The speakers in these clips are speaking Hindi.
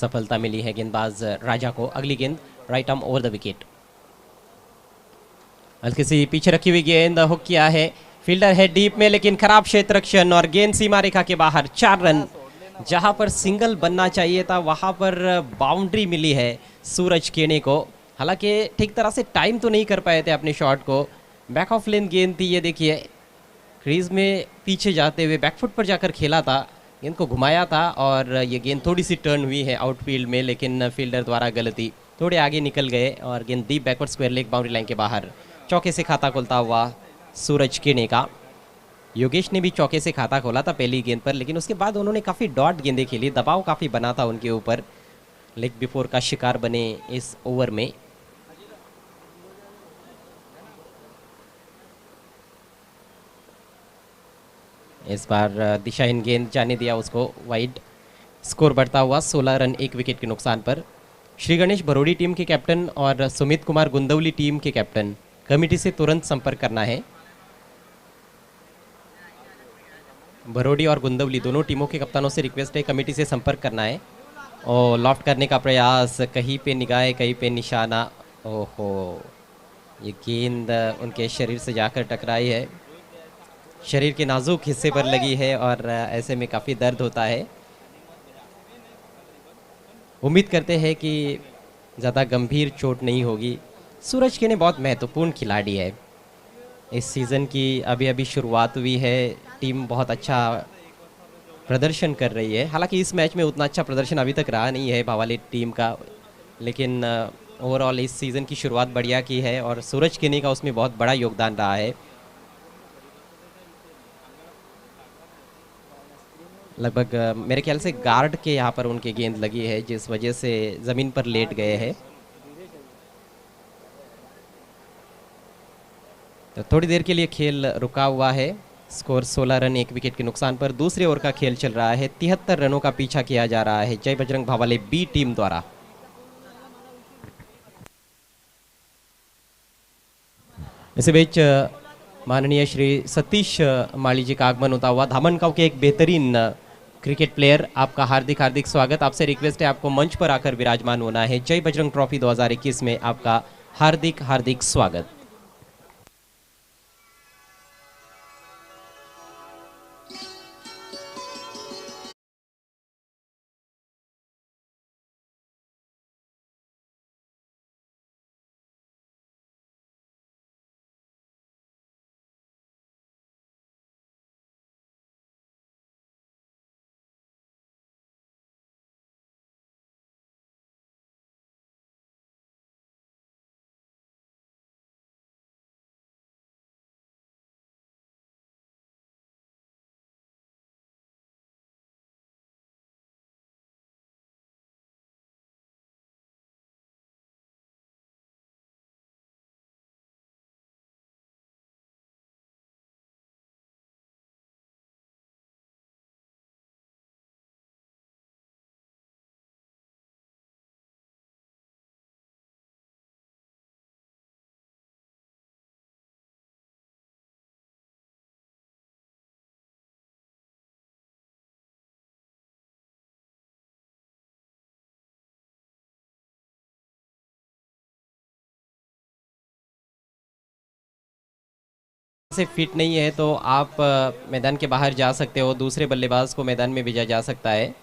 सफलता मिली है गेंदबाज राजा को। अगली गेंद right arm over the wicket. हल्की सी पीछे रखी हुई गेंद हुक किया है, फील्डर है डीप में लेकिन खराब क्षेत्र रक्षण और गेंद सीमा रेखा के बाहर। 4 रन, जहां पर सिंगल बनना चाहिए था वहां पर बाउंड्री मिली है सूरज केने को। हालांकि ठीक तरह से टाइम तो नहीं कर पाए थे अपने शॉट को। बैक ऑफ लेन गेंद थी ये, देखिए क्रीज में पीछे जाते हुए बैकफुट पर जाकर खेला था, गेंद को घुमाया था और ये गेंद थोड़ी सी टर्न हुई है आउटफील्ड में, लेकिन फील्डर द्वारा गलती, थोड़े आगे निकल गए और गेंद deep backward square leg boundary line के बाहर। चौके से खाता खोलता हुआ सूरज केने का। योगेश ने भी चौके से खाता खोला था पहली गेंद पर, लेकिन उसके बाद उन्होंने काफ़ी डॉट गेंदें खेली, दबाव काफ़ी बना था उनके ऊपर, लेग बिफोर का शिकार बने इस ओवर में। इस बार दिशाहीन गेंद जाने दिया उसको वाइड। स्कोर बढ़ता हुआ 16 रन 1 विकेट के नुकसान पर। श्री गणेश भरोड़ी टीम के कैप्टन और सुमित कुमार गुंदवली टीम के कैप्टन, कमेटी से तुरंत संपर्क करना है। भरोड़ी और गुंदवली दोनों टीमों के कप्तानों से रिक्वेस्ट है कमेटी से संपर्क करना है। और लॉफ्ट करने का प्रयास, कहीं पे निगाह कहीं पे निशाना। ओहो, ये गेंद उनके शरीर से जाकर टकराई है, शरीर के नाजुक हिस्से पर लगी है और ऐसे में काफ़ी दर्द होता है। उम्मीद करते हैं कि ज़्यादा गंभीर चोट नहीं होगी। सूरज केने बहुत महत्वपूर्ण खिलाड़ी है, इस सीज़न की अभी अभी शुरुआत हुई है, टीम बहुत अच्छा प्रदर्शन कर रही है। हालांकि इस मैच में उतना अच्छा प्रदर्शन अभी तक रहा नहीं है भावाली टीम का, लेकिन ओवरऑल इस सीज़न की शुरुआत बढ़िया की है और सूरज केने का उसमें बहुत बड़ा योगदान रहा है। लगभग मेरे ख्याल से गार्ड के यहाँ पर उनकी गेंद लगी है, जिस वजह से ज़मीन पर लेट गए हैं। तो थोड़ी देर के लिए खेल रुका हुआ है। स्कोर 16 रन 1 विकेट के नुकसान पर। दूसरे ओवर का खेल चल रहा है, 73 रनों का पीछा किया जा रहा है जय बजरंग भावाले बी टीम द्वारा। इसी बीच माननीय श्री सतीश माली जी का आगमन होता हुआ, धामनगांव के एक बेहतरीन क्रिकेट प्लेयर, आपका हार्दिक हार्दिक स्वागत। आपसे रिक्वेस्ट है आपको मंच पर आकर विराजमान होना है। जय बजरंग ट्रॉफी 2021 में आपका हार्दिक हार्दिक स्वागत। से फिट नहीं है तो आप मैदान के बाहर जा सकते हो, दूसरे बल्लेबाज को मैदान में भेजा जा सकता है।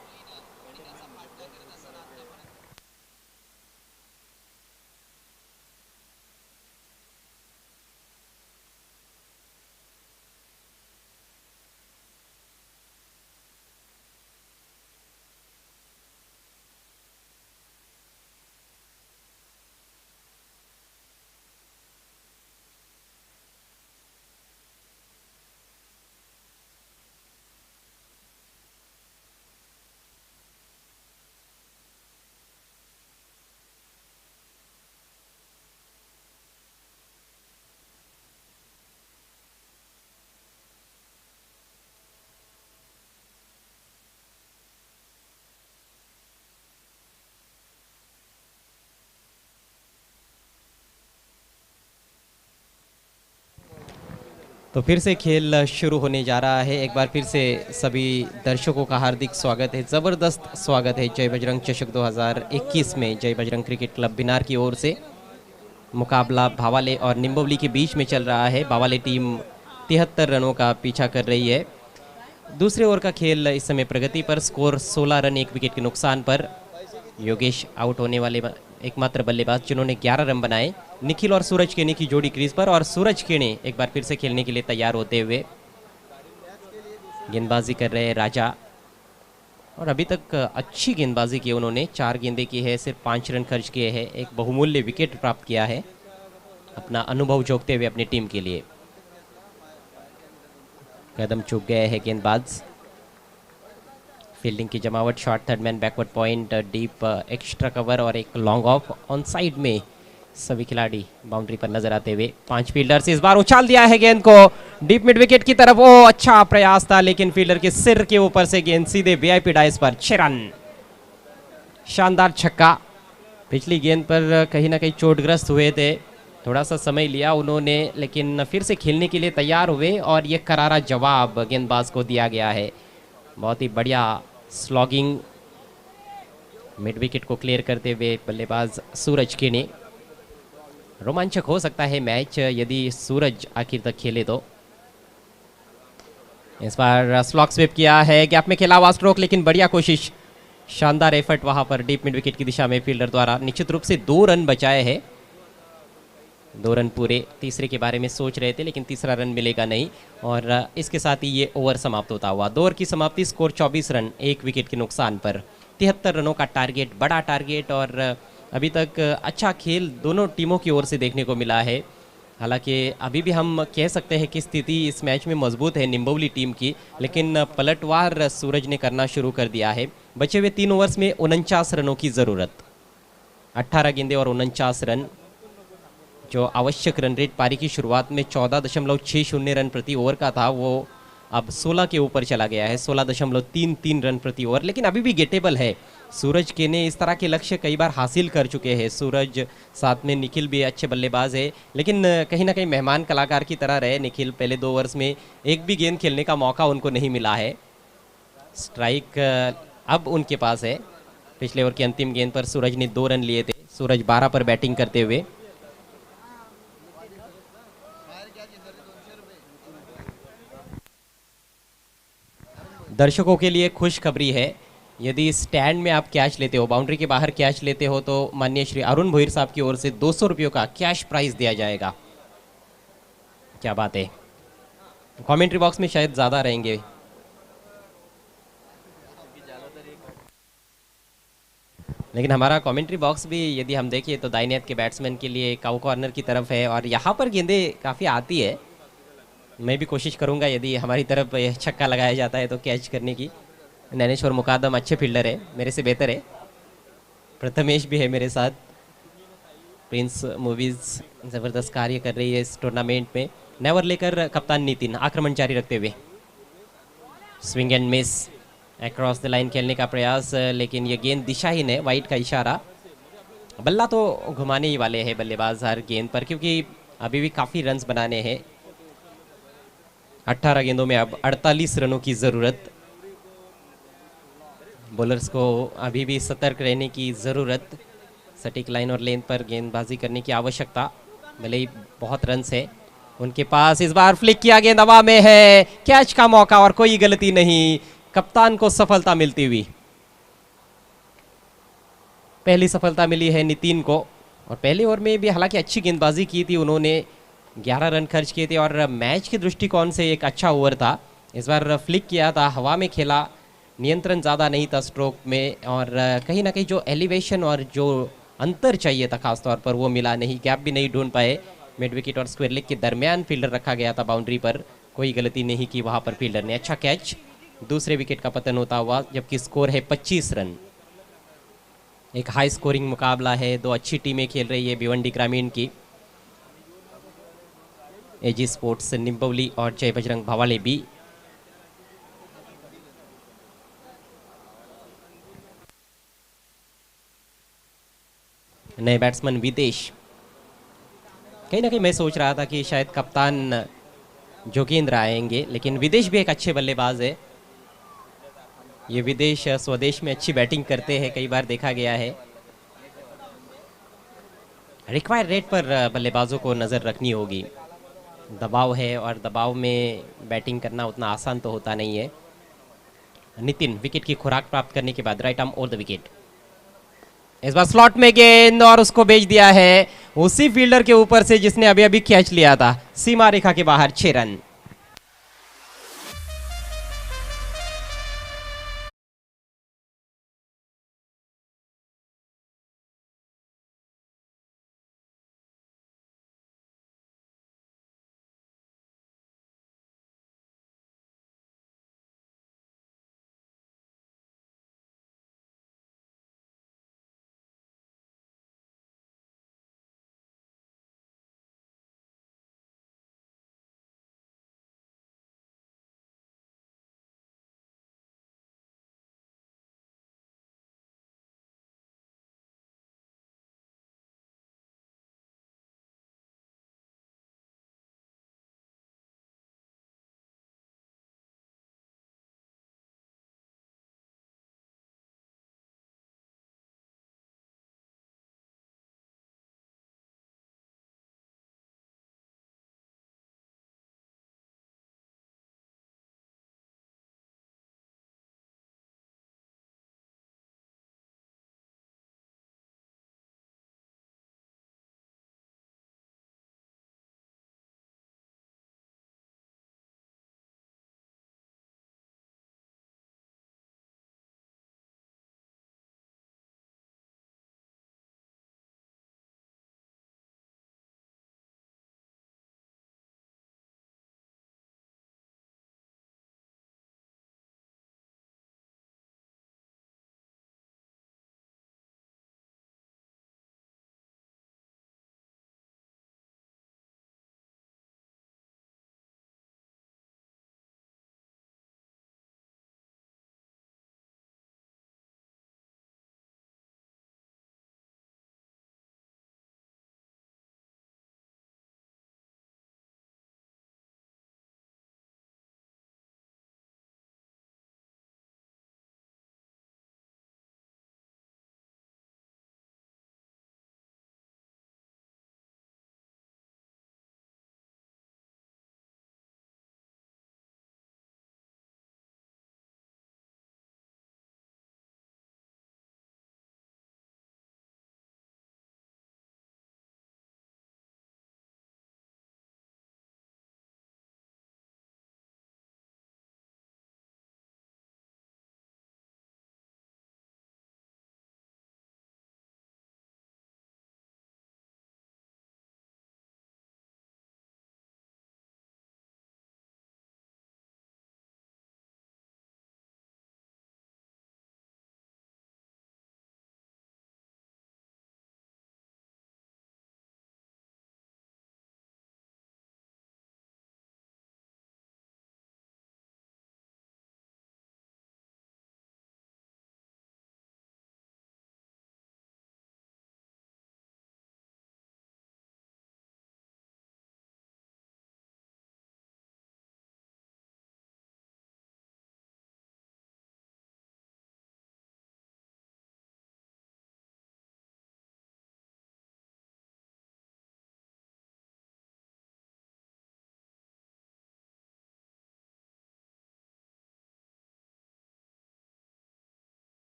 तो फिर से खेल शुरू होने जा रहा है। एक बार फिर से सभी दर्शकों का हार्दिक स्वागत है, ज़बरदस्त स्वागत है जय बजरंग चषक 2021 में जय बजरंग क्रिकेट क्लब बिनार की ओर से। मुकाबला भावाले और निम्बोली के बीच में चल रहा है। भावाले टीम 73 रनों का पीछा कर रही है। दूसरे ओवर का खेल इस समय प्रगति पर, स्कोर 16 रन 1 विकेट के नुकसान पर। योगेश आउट होने वाले एकमात्र बल्लेबाज जिन्होंने 11 रन बनाए। निखिल और सूरज केने की जोड़ी क्रीज पर, और सूरज केने एक बार फिर से खेलने के लिए तैयार होते हुए गेंदबाजी कर रहे हैं राजा, और अभी तक अच्छी गेंदबाजी की उन्होंने। 4 गेंदें की है, सिर्फ 5 रन खर्च किए हैं, एक बहुमूल्य विकेट प्राप्त किया है, अपना अनुभव झोंकते हुए अपनी टीम के लिए। कदम चूक गए हैं गेंदबाज। फील्डिंग की जमावट, short third man, backward point, deep extra cover और एक लॉन्ग ऑफ ऑन साइड में सभी खिलाड़ी बाउंड्री पर नजर आते हुए। 5 फील्डर्स इस बार उछाल दिया है गेंद को डीप मिड विकेट की तरफ। ओ अच्छा प्रयास था, लेकिन फील्डर के सिर के ऊपर से गेंद सीधे वीआईपी डाइस पर। 6 रन, शानदार छक्का। पिछली गेंद पर कहीं ना कहीं चोटग्रस्त हुए थे, थोड़ा सा समय लिया उन्होंने, लेकिन फिर से खेलने के लिए तैयार हुए और ये करारा जवाब गेंदबाज को दिया गया है। बहुत ही बढ़िया स्लॉगिंग, मिड विकेट को क्लियर करते हुए बल्लेबाज सूरज केने। रोमांचक हो सकता है मैच यदि सूरज आखिर तक खेले तो। इस बार स्लॉग स्वीप किया है, गैप में खेला हुआ स्ट्रोक, लेकिन बढ़िया कोशिश, शानदार एफर्ट वहां पर डीप मिड विकेट की दिशा में फील्डर द्वारा। निश्चित रूप से 2 रन बचाए हैं, 2 रन पूरे। तीसरे के बारे में सोच रहे थे, लेकिन तीसरा रन मिलेगा नहीं, और इसके साथ ही ये ओवर समाप्त होता हुआ। 2 ओवर की समाप्ति, स्कोर 24 रन 1 विकेट के नुकसान पर। 73 रनों का टारगेट, बड़ा टारगेट, और अभी तक अच्छा खेल दोनों टीमों की ओर से देखने को मिला है। हालांकि अभी भी हम कह सकते हैं कि स्थिति इस मैच में मजबूत है निम्बोली टीम की, लेकिन पलटवार सूरज ने करना शुरू कर दिया है। बचे हुए 3 ओवर्स में 49 रनों की ज़रूरत, 18 गेंदें और 49 रन। जो आवश्यक रन रेट पारी की शुरुआत में 14.60 रन प्रति ओवर का था, वो अब 16 के ऊपर चला गया है, 16.33 रन प्रति ओवर, लेकिन अभी भी गेटेबल है। सूरज केने इस तरह के लक्ष्य कई बार हासिल कर चुके हैं। सूरज, साथ में निखिल भी अच्छे बल्लेबाज है, लेकिन कहीं ना कहीं मेहमान कलाकार की तरह रहे निखिल। पहले 2 ओवर्स में एक भी गेंद खेलने का मौका उनको नहीं मिला है। स्ट्राइक अब उनके पास है। पिछले ओवर की अंतिम गेंद पर सूरज ने 2 रन लिए थे, सूरज 12 पर बैटिंग करते हुए। दर्शकों के लिए खुशखबरी है, यदि स्टैंड में आप कैच लेते हो, बाउंड्री के बाहर कैच लेते हो, तो माननीय श्री अरुण भोईर साहब की ओर से 200 रुपयों का कैश प्राइज दिया जाएगा। क्या बात है। कमेंट्री बॉक्स में शायद ज़्यादा रहेंगे, लेकिन हमारा कमेंट्री बॉक्स भी यदि हम देखें तो दाहिने हाथ के बैट्समैन के लिए काउ कॉर्नर की तरफ है, और यहाँ पर गेंदें काफ़ी आती है। मैं भी कोशिश करूंगा यदि हमारी तरफ छक्का लगाया जाता है तो कैच करने की। नैनेश्वर मुकादम अच्छे फील्डर है, मेरे से बेहतर है। प्रथमेश भी है मेरे साथ। प्रिंस मूवीज ज़बरदस्त कार्य कर रही है इस टूर्नामेंट में। नेवर लेकर कप्तान नितिन आक्रमण जारी रखते हुए, swing and miss, across the line खेलने का प्रयास, लेकिन ये गेंद दिशाहीन है, वाइड का इशारा। बल्ला तो घुमाने ही वाले हैं बल्लेबाज हर गेंद पर, क्योंकि अभी भी काफ़ी रन्स बनाने हैं। 18 गेंदों में अब 48 रनों की ज़रूरत। बॉलर्स को अभी भी सतर्क रहने की ज़रूरत, सटीक लाइन और लेंथ पर गेंदबाजी करने की आवश्यकता। भले ही बहुत रन्स है उनके पास। इस बार फ्लिक किया, गेंद हवा में है, कैच का मौका और कोई गलती नहीं, कप्तान को सफलता मिलती हुई। पहली सफलता मिली है नितिन को, और पहले ओवर में भी हालांकि अच्छी गेंदबाजी की थी उन्होंने, 11 रन खर्च किए थे, और मैच के दृष्टिकोण से एक अच्छा ओवर था। इस बार फ्लिक किया था, हवा में खेला, नियंत्रण ज़्यादा नहीं था स्ट्रोक में, और कहीं ना कहीं जो एलिवेशन और जो अंतर चाहिए था खासतौर पर वो मिला नहीं। गैप भी नहीं ढूंढ पाए। मिड विकेट और स्क्वायर लेग के दरमियान फील्डर रखा गया था बाउंड्री पर, कोई गलती नहीं की वहाँ पर फील्डर ने। अच्छा कैच, दूसरे विकेट का पतन होता हुआ, जबकि स्कोर है 25 रन। एक हाई स्कोरिंग मुकाबला है, 2 अच्छी टीमें खेल रही है भिवंडी ग्रामीण की, एजी स्पोर्ट्स निम्बोली और जय बजरंग भावाले भी। नए बैट्समैन विदेश, कहीं ना कहीं मैं सोच रहा था कि शायद कप्तान जोगेंद्र आएंगे, लेकिन विदेश भी एक अच्छे बल्लेबाज है। ये विदेश स्वदेश में अच्छी बैटिंग करते हैं, कई बार देखा गया है। रिक्वायर्ड रेट पर बल्लेबाजों को नज़र रखनी होगी। दबाव है और दबाव में बैटिंग करना उतना आसान तो होता नहीं है। नितिन विकेट की खुराक प्राप्त करने के बाद right arm over the wicket. इस बार स्लॉट में गेंद और उसको भेज दिया है उसी फील्डर के ऊपर से जिसने अभी अभी कैच लिया था। सीमा रेखा के बाहर 6 रन।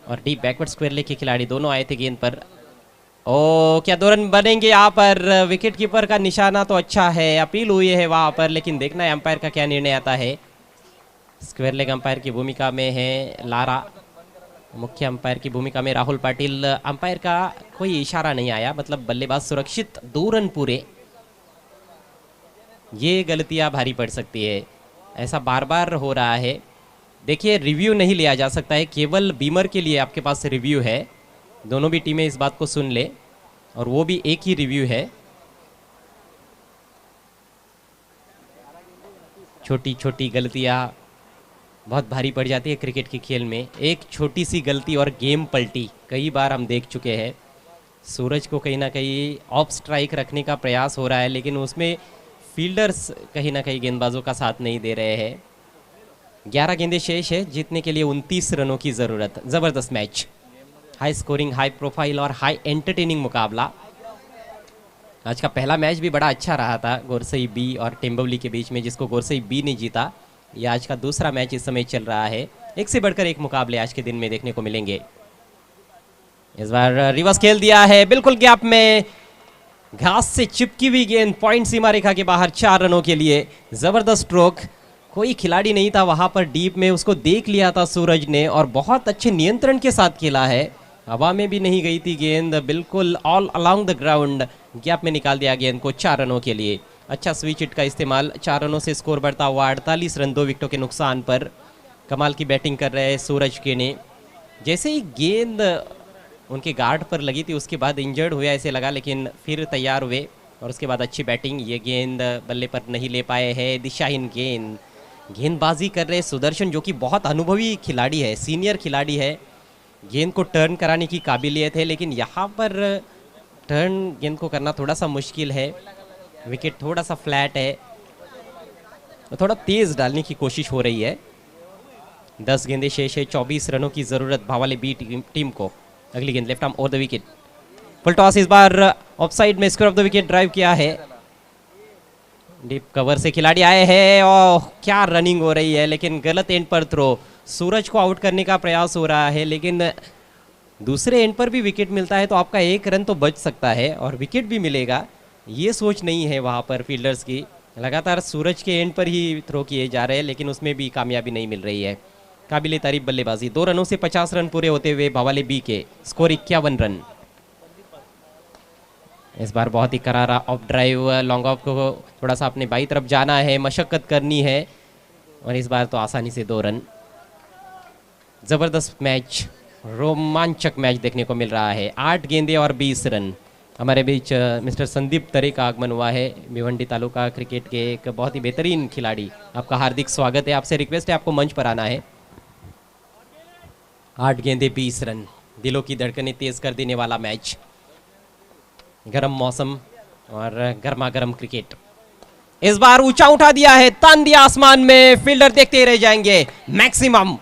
और डीप बैकवर्ड स्क्वायर लेग के खिलाड़ी दोनों आए थे गेंद पर। ओ क्या 2 रन बनेंगे यहाँ पर? विकेट कीपर का निशाना तो अच्छा है, अपील हुई है वहां पर, लेकिन देखना है अंपायर का क्या निर्णय आता है। स्क्वायर लेग अंपायर की भूमिका में है लारा, मुख्य अंपायर की भूमिका में राहुल पाटिल। अंपायर का कोई इशारा नहीं आया, मतलब बल्लेबाज सुरक्षित, 2 रन पूरे। ये गलतियां भारी पड़ सकती है, ऐसा बार बार हो रहा है। देखिए रिव्यू नहीं लिया जा सकता है, केवल बीमर के लिए आपके पास रिव्यू है। दोनों भी टीमें इस बात को सुन ले, और वो भी एक ही रिव्यू है। छोटी छोटी गलतियां बहुत भारी पड़ जाती है क्रिकेट के खेल में। एक छोटी सी गलती और गेम पलटी कई बार हम देख चुके हैं। सूरज को कहीं ना कहीं ऑफ स्ट्राइक रखने का प्रयास हो रहा है, लेकिन उसमें फील्डर्स कहीं ना कहीं गेंदबाजों का साथ नहीं दे रहे हैं। 11 गेंदें शेष है, जीतने के लिए 29 रनों की ज़रूरत। ज़बरदस्त match, high scoring, high profile और हाई एंटरटेनिंग मुकाबला। आज का पहला मैच भी बड़ा अच्छा रहा था गोरसई बी और टिम्बवली के बीच में, जिसको गोरसई बी ने जीता। यह आज का दूसरा मैच इस समय चल रहा है। एक से बढ़कर एक मुकाबले आज के दिन में देखने को मिलेंगे। इस बार रिवर्स खेल दिया है, बिल्कुल गैप में घास से चिपकी हुई गेंद, पॉइंट सीमा रेखा के बाहर, 4 रनों के लिए। जबरदस्त स्ट्रोक, कोई खिलाड़ी नहीं था वहां पर डीप में, उसको देख लिया था सूरज ने और बहुत अच्छे नियंत्रण के साथ खेला है। हवा में भी नहीं गई थी गेंद, बिल्कुल all along the ground gap में निकाल दिया गेंद को 4 रनों के लिए। अच्छा स्विच हिट का इस्तेमाल, 4 रनों से स्कोर बढ़ता हुआ 48 रन 2 विकेटों के नुकसान पर। कमाल की बैटिंग कर रहे हैं सूरज के ने। जैसे ही गेंद उनके गार्ड पर लगी थी उसके बाद इंजर्ड हुआ ऐसे लगा, लेकिन फिर तैयार हुए और उसके बाद अच्छी बैटिंग। ये गेंद बल्ले पर नहीं ले पाए हैं, दिशाहीन गेंद। गेंदबाजी कर रहे सुदर्शन, जो कि बहुत अनुभवी खिलाड़ी है, सीनियर खिलाड़ी है। गेंद को टर्न कराने की काबिलियत है, लेकिन यहाँ पर टर्न गेंद को करना थोड़ा सा मुश्किल है। विकेट थोड़ा सा फ्लैट है, तो थोड़ा तेज डालने की कोशिश हो रही है। 10 गेंदें शेष है, 24 रनों की जरूरत भावाले बी टीम को। अगली गेंद left arm over the wicket, full toss, इस बार ऑफ साइड में square of the wicket drive किया है। डीप कवर से खिलाड़ी आए हैं और क्या रनिंग हो रही है, लेकिन गलत एंड पर थ्रो। सूरज को आउट करने का प्रयास हो रहा है, लेकिन दूसरे एंड पर भी विकेट मिलता है तो आपका 1 रन तो बच सकता है और विकेट भी मिलेगा। ये सोच नहीं है वहाँ पर फील्डर्स की। लगातार सूरज के एंड पर ही थ्रो किए जा रहे हैं, लेकिन उसमें भी कामयाबी नहीं मिल रही है। काबिले तारीफ बल्लेबाजी, 2 रनों से 50 रन पूरे होते हुए भावाले बी के, स्कोर 51 रन। इस बार बहुत ही करारा ऑफ ड्राइव, लॉन्ग ऑफ को थोड़ा सा अपने बाई तरफ जाना है, मशक्कत करनी है, और इस बार तो आसानी से 2 रन। जबरदस्त मैच, रोमांचक मैच देखने को मिल रहा है। 8 गेंदें और 20 रन। हमारे बीच मिस्टर संदीप तरे का आगमन हुआ है, भिवंडी तालुका क्रिकेट के एक बहुत ही बेहतरीन खिलाड़ी। आपका हार्दिक स्वागत है, आपसे रिक्वेस्ट है आपको मंच पर आना है। 8 गेंदें 20 रन, दिलों की धड़कनें तेज कर देने वाला मैच। गर्म मौसम और गर्मा गर्म क्रिकेट। इस बार ऊंचा उठा दिया है, तान दिया आसमान में, फील्डर देखते रह जाएंगे। मैक्सिमम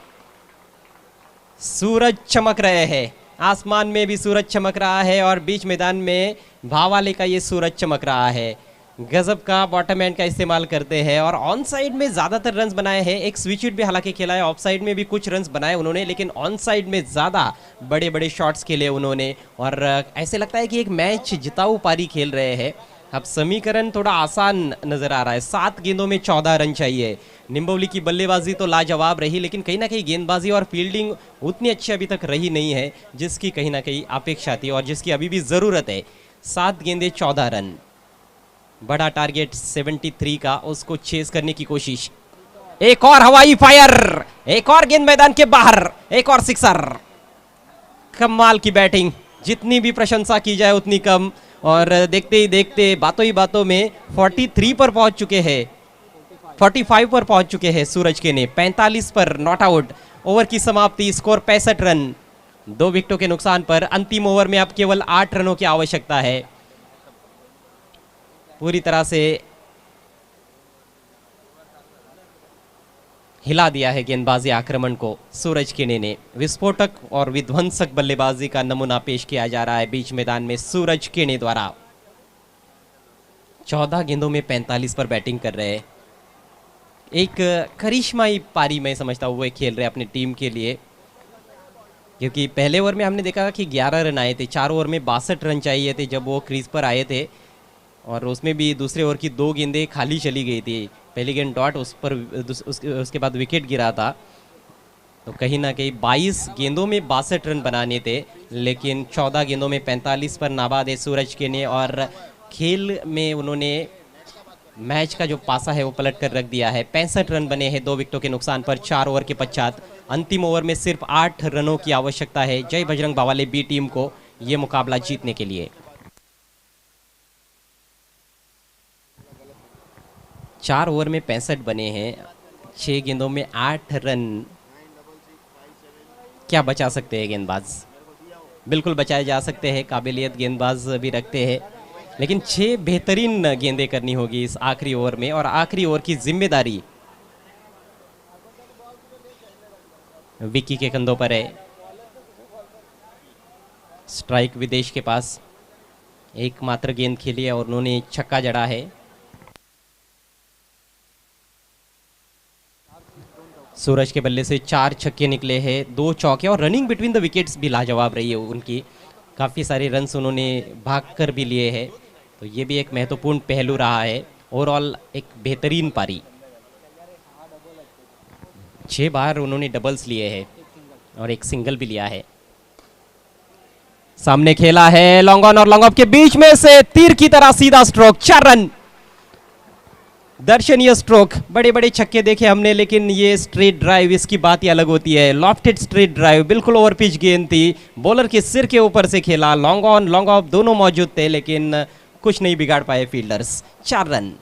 सूरज चमक रहे हैं, आसमान में भी सूरज चमक रहा है और बीच मैदान में भावाले का ये सूरज चमक रहा है। गजब का बॉटम एंड का इस्तेमाल करते हैं और ऑन साइड में ज़्यादातर रन्स बनाए हैं। एक स्विच हिट भी हालांकि खेला है, ऑफ साइड में भी कुछ रन्स बनाए उन्होंने, लेकिन ऑन साइड में ज़्यादा बड़े बड़े शॉट्स खेले उन्होंने और ऐसे लगता है कि एक मैच जिताऊ पारी खेल रहे हैं। अब समीकरण थोड़ा आसान नज़र आ रहा है। 7 गेंदों में 14 रन चाहिए। निम्बोली की बल्लेबाजी तो लाजवाब रही, लेकिन कहीं ना कहीं गेंदबाजी और फील्डिंग उतनी अच्छी अभी तक रही नहीं है जिसकी कहीं ना कहीं अपेक्षा थी और जिसकी अभी भी ज़रूरत है। 7 गेंदें 14 रन, बड़ा टारगेट 73 का, उसको चेस करने की कोशिश। एक और हवाई फायर, एक और गेंद मैदान के बाहर, एक और सिक्सर। कमाल की बैटिंग, जितनी भी प्रशंसा की जाए उतनी कम। और देखते ही देखते बातों ही बातों में 43 पर पहुंच चुके हैं, 45 पर पहुंच चुके हैं सूरज के ने। 45 पर नॉट आउट, ओवर की समाप्ति, स्कोर 65 रन 2 विकेटों के नुकसान पर। अंतिम ओवर में अब केवल 8 रनों की आवश्यकता है। पूरी तरह से हिला दिया है गेंदबाजी आक्रमण को सूरज किने ने। विस्फोटक और विध्वंसक बल्लेबाजी का नमूना पेश किया जा रहा है बीच मैदान में सूरज किने द्वारा। 14 गेंदों में 45 पर बैटिंग कर रहे हैं। एक करिश्माई पारी मैं समझता हूँ वो खेल रहे अपनी टीम के लिए। क्योंकि पहले ओवर में हमने देखा कि 11 रन आए थे, 4 ओवर में 62 रन चाहिए थे जब वो क्रीज पर आए थे, और उसमें भी दूसरे ओवर की 2 गेंदें खाली चली गई थी। पहली गेंद डॉट, उस पर उसके बाद विकेट गिरा था। तो कहीं ना कहीं 22 गेंदों में 62 रन बनाने थे, लेकिन 14 गेंदों में 45 पर नाबाद है सूरज के ने, और खेल में उन्होंने मैच का जो पासा है वो पलट कर रख दिया है। 65 रन बने हैं 2 विकेटों के नुकसान पर 4 ओवर के पश्चात। अंतिम ओवर में सिर्फ 8 रनों की आवश्यकता है जय बजरंग बावाले बी टीम को ये मुकाबला जीतने के लिए। 4 ओवर में 65 बने हैं, 6 गेंदों में 8 रन। क्या बचा सकते हैं गेंदबाज? बिल्कुल बचाए जा सकते हैं, काबिलियत गेंदबाज भी रखते हैं, लेकिन 6 बेहतरीन गेंदें करनी होगी इस आखिरी ओवर में, और आखिरी ओवर की जिम्मेदारी विक्की के कंधों पर है। स्ट्राइक विदेश के पास, एकमात्र गेंद खेली है और उन्होंने छक्का जड़ा है। सूरज के बल्ले से 4 छक्के निकले हैं, 2 चौके, और रनिंग बिटवीन द विकेट्स भी लाजवाब रही है उनकी। काफ़ी सारे रन्स उन्होंने भागकर भी लिए हैं, तो ये भी एक महत्वपूर्ण पहलू रहा है। ओवरऑल एक बेहतरीन पारी, 6 बार उन्होंने डबल्स लिए हैं और एक सिंगल भी लिया है। सामने खेला है लॉन्ग ऑन और लॉन्ग ऑफ के बीच में से तीर की तरह सीधा स्ट्रोक, 4 रन। दर्शनीय स्ट्रोक, बड़े बड़े छक्के देखे हमने, लेकिन ये स्ट्रेट ड्राइव, इसकी बात ही अलग होती है। लॉफ्टेड स्ट्रेट ड्राइव, बिल्कुल ओवर पिच गेंद थी, बॉलर के सिर के ऊपर से खेला। लॉन्ग ऑन लॉन्ग ऑफ दोनों मौजूद थे, लेकिन कुछ नहीं बिगाड़ पाए फील्डर्स। 4 रन।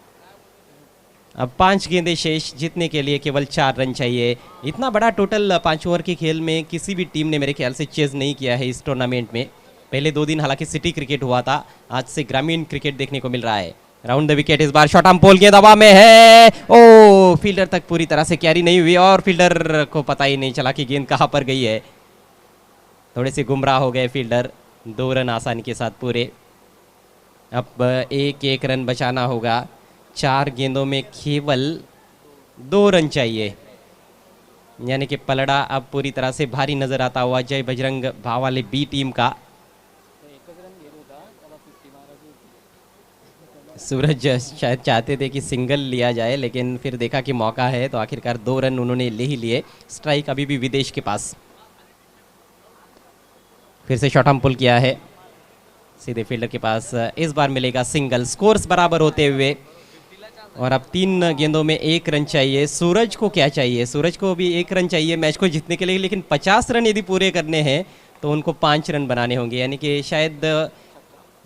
अब 5 गेंदें शेष, जीतने के लिए केवल 4 रन चाहिए। इतना बड़ा टोटल 5 ओवर के खेल में किसी भी टीम ने मेरे ख्याल से चेज नहीं किया है इस टूर्नामेंट में। पहले 2 दिन हालांकि सिटी क्रिकेट हुआ था, आज से ग्रामीण क्रिकेट देखने को मिल रहा है। राउंड द विकेट, इस बार शॉट आर्म पोल गेंद हवा में है, ओ फील्डर तक पूरी तरह से कैरी नहीं हुई, और फील्डर को पता ही नहीं चला कि गेंद कहां पर गई है। थोड़े से गुमराह हो गए फील्डर। 2 रन आसानी के साथ पूरे। अब 1-1 रन बचाना होगा, 4 गेंदों में केवल 2 रन चाहिए, यानी कि पलड़ा अब पूरी तरह से भारी नजर आता हुआ जय बजरंग भावाले बी टीम का। सूरज शायद चाहते थे कि सिंगल लिया जाए, लेकिन फिर देखा कि मौका है, तो आखिरकार 2 रन उन्होंने ले ही लिए। स्ट्राइक अभी भी विदेश के पास। फिर से शॉट आर्म पुल किया है सीधे फील्डर के पास, इस बार मिलेगा सिंगल। स्कोर्स बराबर होते हुए, और अब 3 गेंदों में 1 रन चाहिए। सूरज को क्या चाहिए? सूरज को भी 1 रन चाहिए मैच को जीतने के लिए, लेकिन 50 रन यदि पूरे करने हैं तो उनको 5 रन बनाने होंगे, यानी कि शायद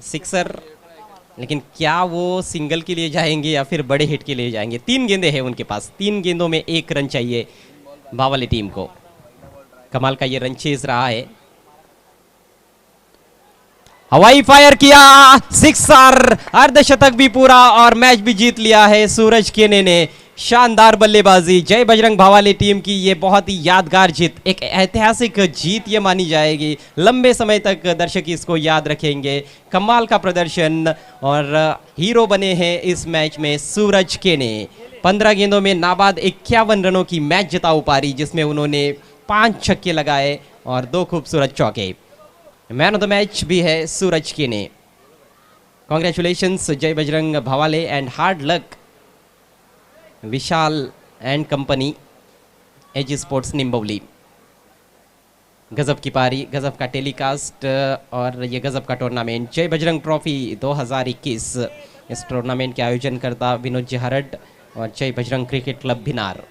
सिक्सर। लेकिन क्या वो सिंगल के लिए जाएंगे या फिर बड़े हिट के लिए जाएंगे? 3 गेंदें हैं उनके पास, 3 गेंदों में 1 रन चाहिए बावाले टीम को। कमाल का ये रन चेज रहा है। हवाई फायर किया, सिक्सर, अर्धशतक भी पूरा, और मैच भी जीत लिया है सूरज केने ने। शानदार बल्लेबाजी, जय बजरंग भावाले टीम की ये बहुत ही यादगार जीत, एक ऐतिहासिक जीत ये मानी जाएगी। लंबे समय तक दर्शक इसको याद रखेंगे। कमाल का प्रदर्शन, और हीरो बने हैं इस मैच में सूरज केने। 15 गेंदों में नाबाद 51 रनों की मैच जिताऊ पारी, जिसमें उन्होंने 5 छक्के लगाए और 2 खूबसूरत चौके। मैन ऑफ द मैच भी है सूरज केने। कॉन्ग्रेचुलेशंस जय बजरंग भावाले, and hard luck Vishal and company, एज स्पोर्ट्स निम्बोली। गजब की पारी, गजब का टेलीकास्ट, और ये गजब का टूर्नामेंट जय बजरंग ट्रॉफी 2021। इस टूर्नामेंट के आयोजन करता विनोद जी हरड और जय बजरंग क्रिकेट क्लब भिनार।